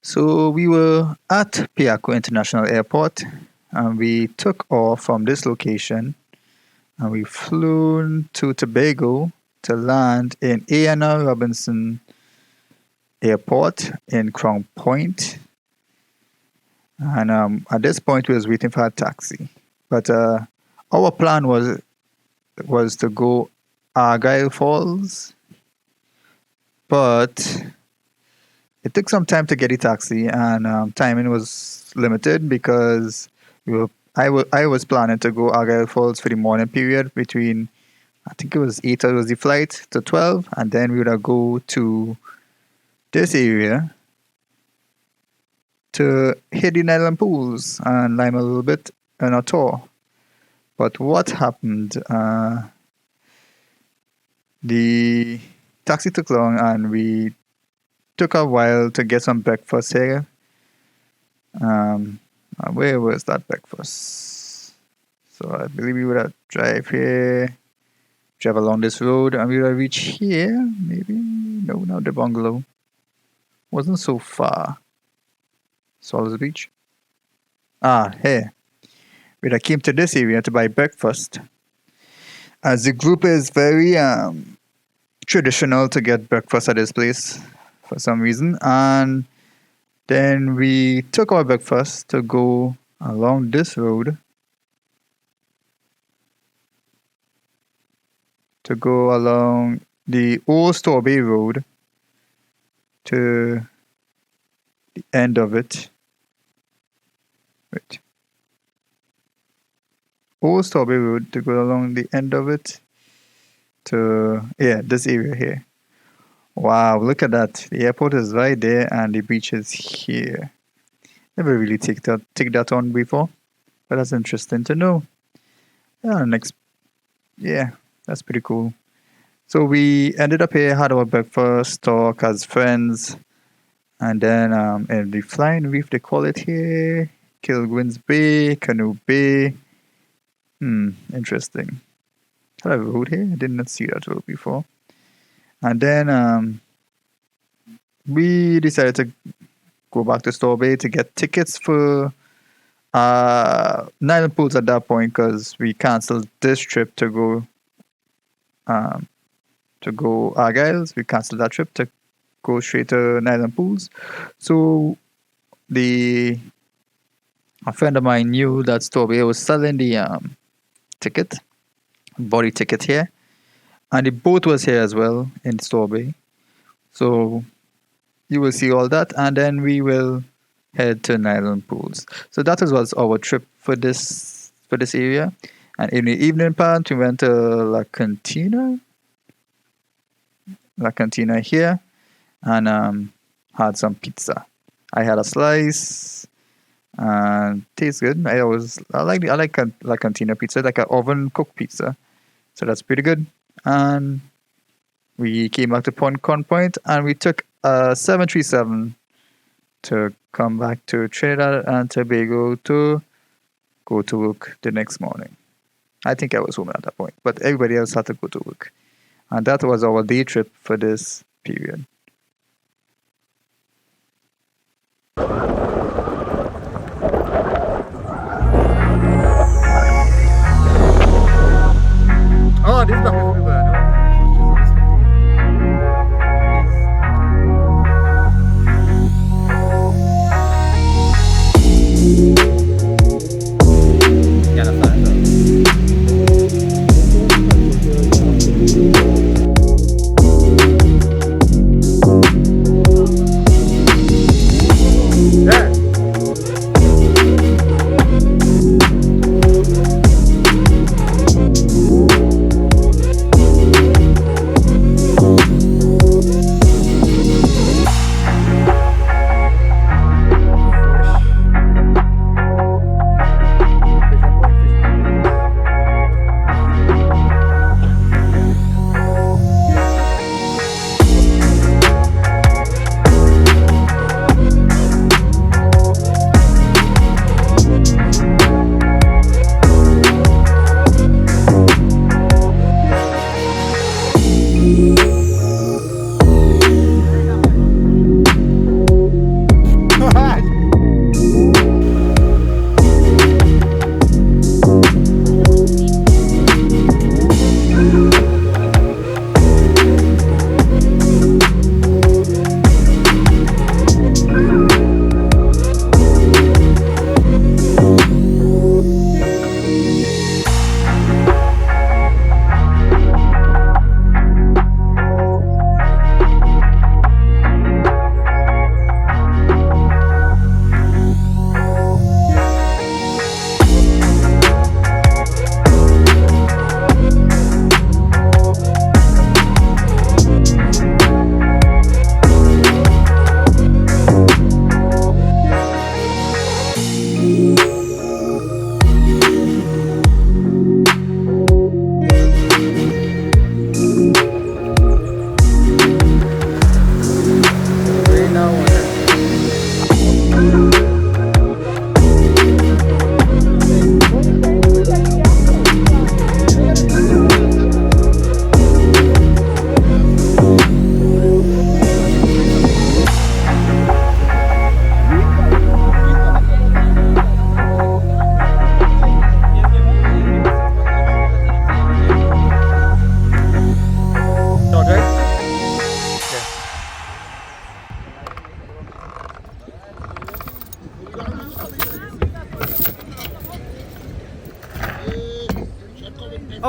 So we were at Piaco International Airport and we took off from this location and we flew to Tobago to land in A&R Robinson Airport in Crown Point. And at this point, we was waiting for a taxi. But our plan was to go Argyle Falls, but it took some time to get a taxi, and timing was limited because I was planning to go Argyle Falls for the morning period between, I think it was 8 hours the flight to 12, and then we would go to this area to hit the Nylon pools and lime a little bit on a tour. But what happened? The taxi took long and we took a while to get some breakfast here. Where was that breakfast? So I believe we would have drive along this road, and we would have reached here, maybe? No, not the bungalow. Wasn't so far. Swallows Beach. Here. We would have came to this area to buy breakfast. As the group is very traditional to get breakfast at this place for some reason, and then we took our breakfast to go along this road to go along the old Strawberry Road to the end of it. Wait. Old Strawberry Road to go along the end of it to, this area here. Wow, look at that. The airport is right there and the beach is here. Never really take that on before, but that's interesting to know. That's pretty cool. So we ended up here, had our breakfast, talk as friends, and then in the Flying Reef, they call it here, Kilgwins Bay, Canoe Bay. Interesting. Had a road here? I did not see that road before. And then we decided to go back to Store Bay to get tickets for Nylon Pools at that point, because we canceled this trip to go Argyles. We canceled that trip to go straight to Nylon Pools. So a friend of mine knew that Store Bay was selling the body ticket here, and the boat was here as well in Store Bay. So you will see all that, and then we will head to Nylon Pools. So that was our trip for this area. And in the evening part, we went to La Cantina here, and had some pizza. I had a slice, and tastes good. I like La Cantina pizza, like an oven cooked pizza. So that's pretty good. And we came back to Concon Point, and we took a 737 to come back to Trinidad and Tobago to go to work the next morning. I think I was home at that point, but everybody else had to go to work. And that was our day trip for this period. Oh, this is the whole river.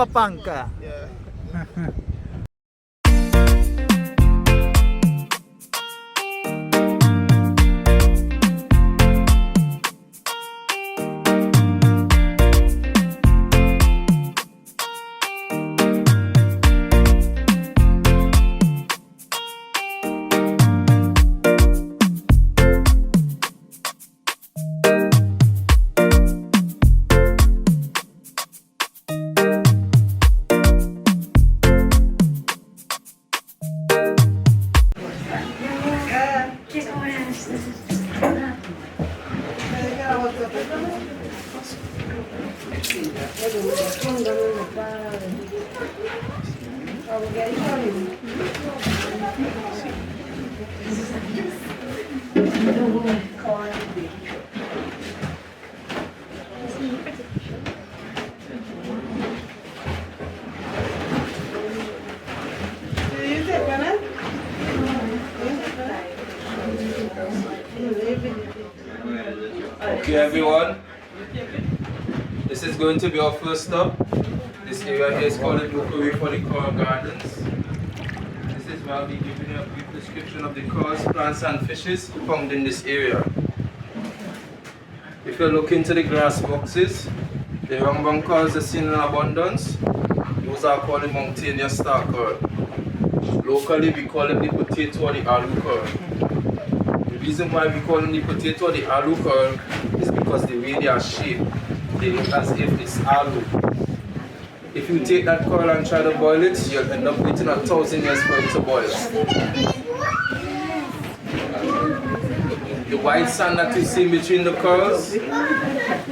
Panka. Yeah. Okay, everyone, this is going to be our first stop. This area here is called the Buccoo Reef for the coral gardens. This is where I'll be giving you a brief description of the corals, plants and fishes found in this area. If you look into the grass boxes, the Rangbang corals are seen in abundance. Those are called the mountainous star coral. Locally we call them the potato or the alu coral. The reason why we call them the potato or the alu coral is because the way they are shaped, they look as if it's alu. If you take that coral and try to boil it, you'll end up waiting 1,000 years for it to boil. The white sand that you see between the corals,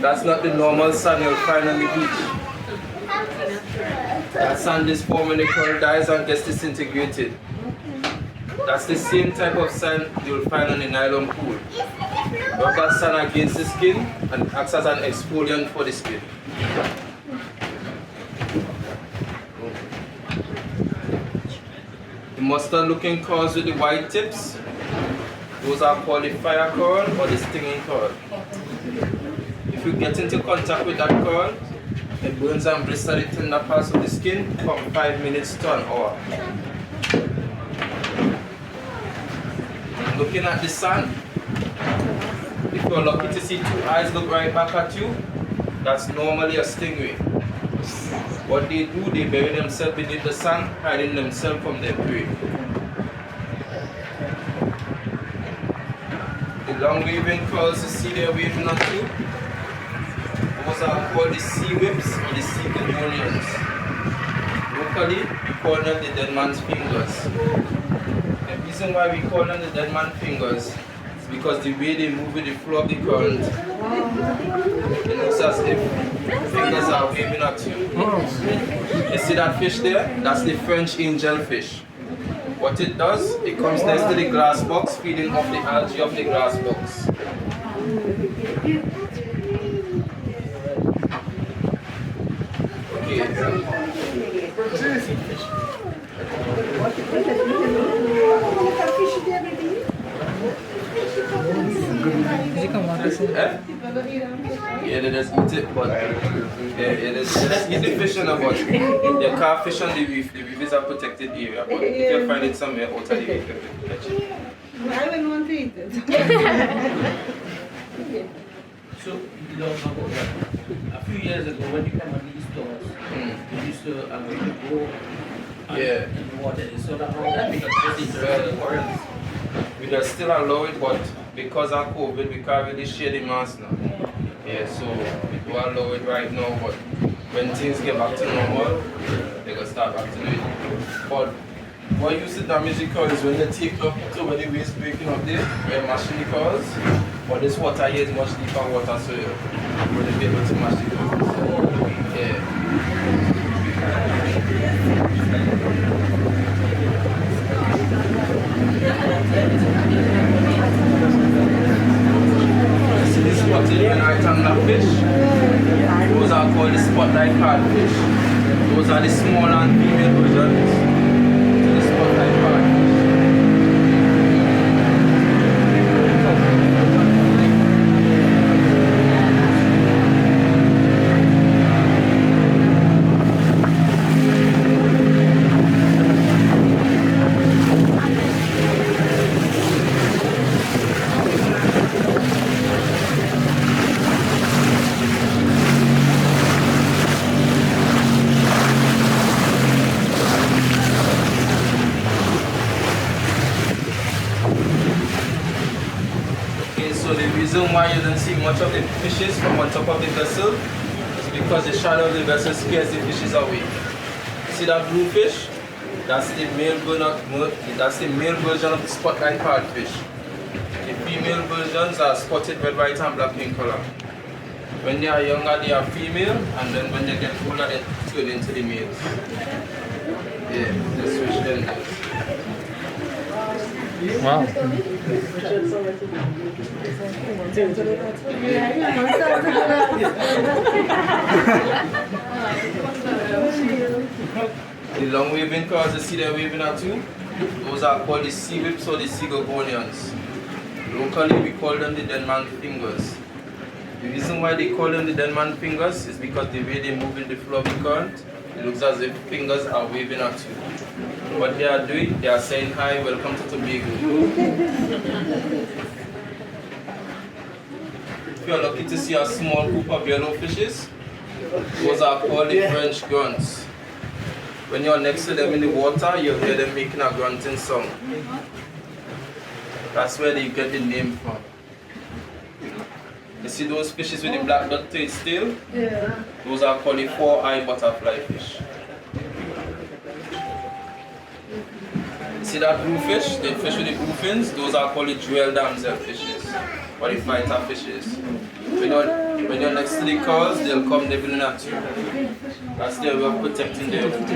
that's not the normal sand you'll find on the beach. That sand is formed when the coral dies and gets disintegrated. That's the same type of sand you'll find on the nylon pool. Rub that sand against the skin and it acts as an exfoliant for the skin. The mustard looking corals with the white tips, those are called the fire coral or the stinging coral. If you get into contact with that coral, it burns and blisters the tender parts of the skin from 5 minutes to an hour. Looking at the sand, if you're lucky to see two eyes look right back at you, that's normally a stingray. What they do, they bury themselves beneath the sand, hiding themselves from their prey. The long waving corals you see there waving at you, those are called the sea whips or the sea begonians. Locally, we call them the dead man's fingers. The reason why we call them the dead man's fingers is because the way they move with the flow of the current, it looks as if fingers are waving at you. You see that fish there? That's the French angelfish. What it does, it comes next to the glass box, feeding off the algae of the glass box. Yeah, they just eat it, but they just eat the fish in the butt. They can't fish on the reef. The reef is a protected area, but if you find it somewhere outside the reef, you can catch it. I wouldn't want to eat it. So, you don't know that. A few years ago, when you come on these stores, you used to agree to go in the water. So that how that because it's the corals. We just still allow it, but because of COVID, we can't really share the mass now. Yeah, so we do allow it right now, but when things get back to normal, they're going to start back to do it. But what used to damage the corals is when they take up to where the waste breaking up there, when mashing the corals. But this water here is much deeper water, so you're going to be able to mash the corals. Yeah. See this spotted and rectangular fish? Those are called the spotlight codfish. Those are the small and female versions to the spotlight codfish. reason why you don't see much of the fishes from on top of the vessel is because the shadow of the vessel scares the fishes away. See that blue fish? That's the male version of the spotlight parrotfish. The female versions are spotted red, white, and black in color. When they are younger, they are female, and then when they get older, they turn into the males. Yeah, they switch them. Wow. The long waving corals, you see they're waving at you, those are called the sea whips or the sea gorgonians. Locally, we call them the dead man fingers. The reason why they call them the dead man fingers is because the way they move in the flow of the current, it looks as if fingers are waving at you. What they are doing, they are saying, hi, welcome to Tobago. If you are lucky to see a small group of yellow fishes, those are called the French grunts. When you're next to them in the water, you'll hear them making a grunting sound. That's where they get the name from. You see those fishes with the black dot to its tail? Yeah. Those are called the four-eye butterfly fish. See that blue fish? The fish with the blue fins? Those are called the jewel damsel fishes, or the fighter fishes. When you're next to the corals, they'll come nibbling at you. That's their way of protecting their food.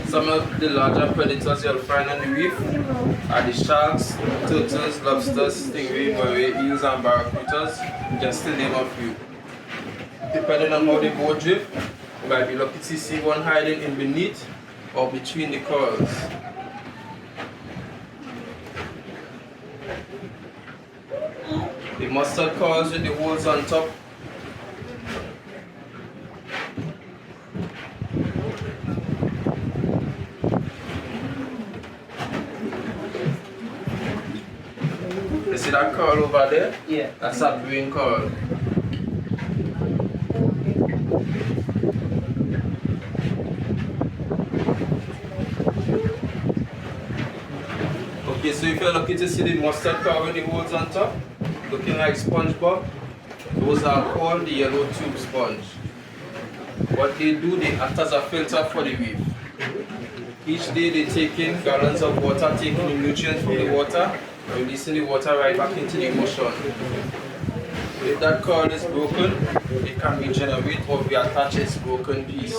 Some of the larger predators you'll find on the reef are the sharks, turtles, lobsters, stingray, moray, eels, and barracudas, just to name a few. Depending on how the boat drift, you might be lucky to see one hiding in beneath or between the corals. The mustard corals with the holes on top you see that coral over there? Yeah. That's a brain coral. Okay, so if you're lucky to see the mustard coral with the holes on top, looking like SpongeBob, those are called the yellow tube sponge. What they do, they act as a filter for the reef. Each day they take in gallons of water, taking the nutrients from the water, releasing the water right back into the ocean. If that coral is broken, it can regenerate or reattach its broken piece.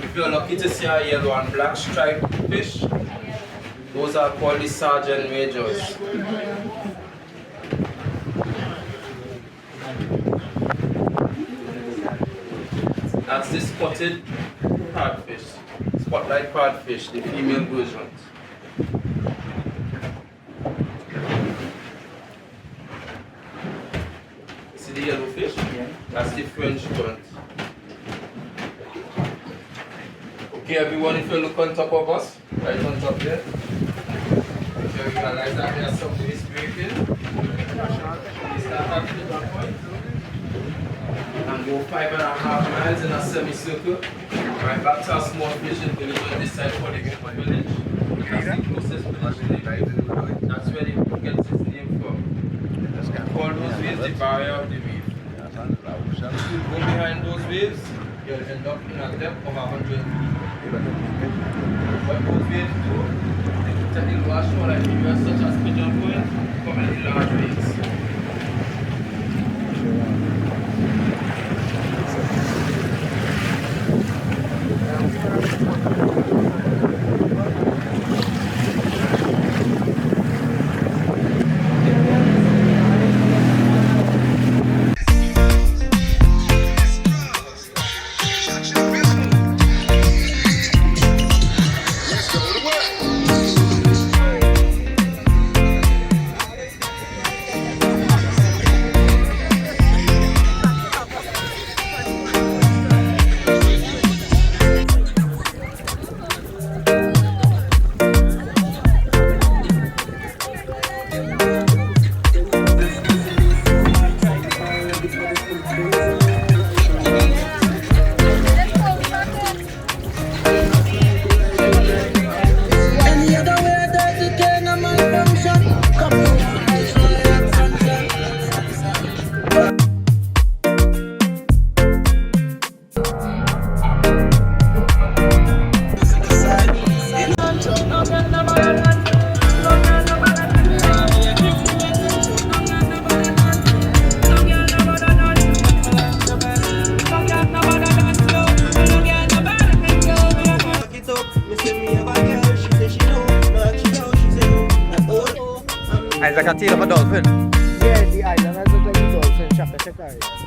If you're lucky to see a yellow and black striped fish, those are called the sergeant majors. That's the spotted parrotfish, spotlight parrotfish, the female versions. See the yellow fish? Yeah. That's the French grunt. Okay, everyone, if you look on top of us, right on top there, you realize that there's some waves breaking. We start at the point and go 5.5 miles in a semicircle, right back to a small fishing village on this side for the village. That's the closest village to the reef. That's where the reef gets its name from. Call those waves the barrier of the reef. If you go behind those waves, you'll end up in a depth of 100 feet. What those waves do, they protect the lower shoreline areas such as Pigeon Point from any large waves. It's like a tail of a dolphin. Yeah, the island has a like dolphin shack. Check that.